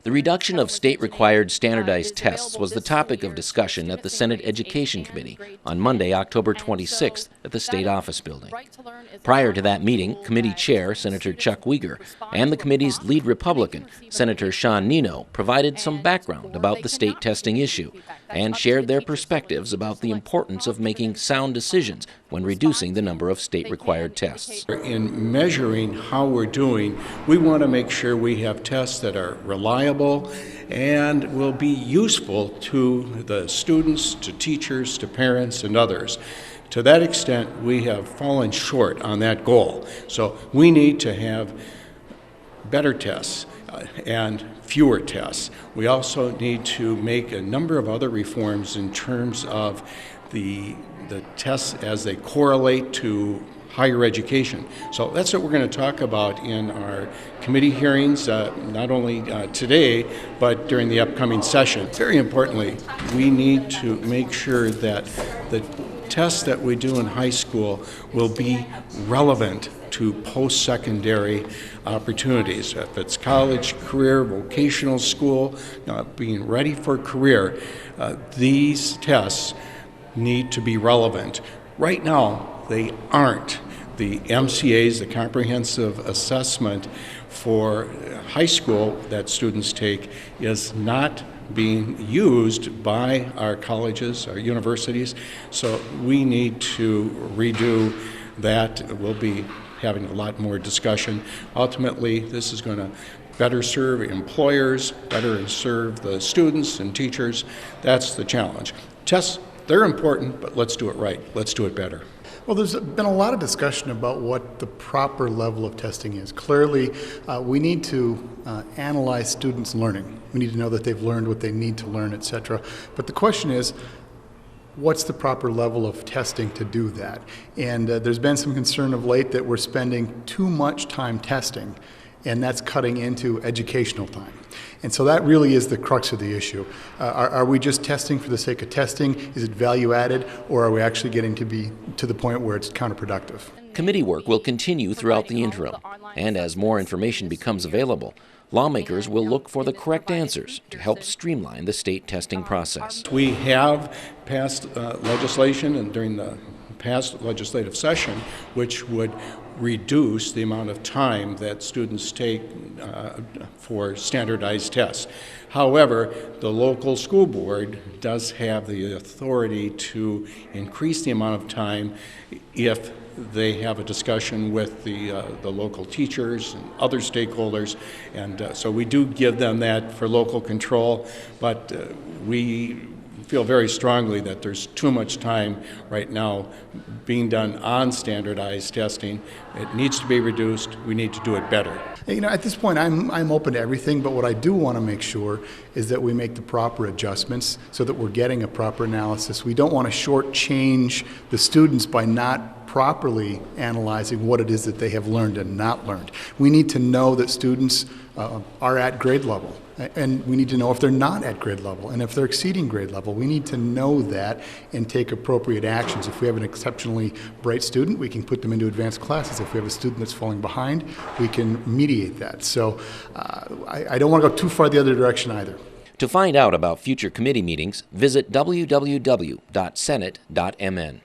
The reduction of state-required standardized tests was the topic of discussion at the Senate Education Committee on Monday, October 26th at the State Office Building. Prior to that meeting, Committee Chair Senator Chuck Uygur and the committee's lead Republican, Senator Sean Nino, provided some background about the state testing issue and shared their perspectives about the importance of making sound decisions when reducing the number of state-required tests. In measuring how we're doing, we want to make sure we have tests that are reliable and will be useful to the students, to teachers, to parents, and others. To that extent, we have fallen short on that goal. So we need to have better tests and fewer tests. We also need to make a number of other reforms in terms of the tests as they correlate to higher education. So that's what we're going to talk about in our committee hearings, not only today, but during the upcoming session. Very importantly, we need to make sure that the tests that we do in high school will be relevant to post-secondary opportunities. If it's college, career, vocational school, being ready for career, these tests need to be relevant. Right now, they aren't. The MCAs, the comprehensive assessment for high school that students take, is not being used by our colleges, our universities, so we need to redo that. We'll be having a lot more discussion. Ultimately, this is going to better serve employers, better serve the students and teachers. That's the challenge. Tests, they're important, but let's do it right. Let's do it better. Well, there's been a lot of discussion about what the proper level of testing is. Clearly, we need to analyze students' learning. We need to know that they've learned what they need to learn, etc. But the question is, what's the proper level of testing to do that? And there's been some concern of late that we're spending too much time testing, and that's cutting into educational time. And so that really is the crux of the issue. Are we just testing for the sake of testing? Is it value added, or are we actually getting to be to the point where it's counterproductive? Committee work will continue throughout the interim, and as more information becomes available, lawmakers will look for the correct answers to help streamline the state testing process. We have passed legislation, and during the past legislative session, which would reduce the amount of time that students take for standardized tests. However, the local school board does have the authority to increase the amount of time if they have a discussion with the local teachers and other stakeholders, and so we do give them that for local control, but we feel very strongly that there's too much time right now being done on standardized testing. It needs to be reduced. We need to do it better. You know, at this point, I'm open to everything, but what I do want to make sure is that we make the proper adjustments so that we're getting a proper analysis. We don't want to shortchange the students by not properly analyzing what it is that they have learned and not learned. We need to know that students are at grade level, and we need to know if they're not at grade level, and if they're exceeding grade level. We need to know that and take appropriate actions. If we have an exceptionally bright student, we can put them into advanced classes. If we have a student that's falling behind, we can mediate that. So I don't want to go too far the other direction either. To find out about future committee meetings, visit www.senate.mn.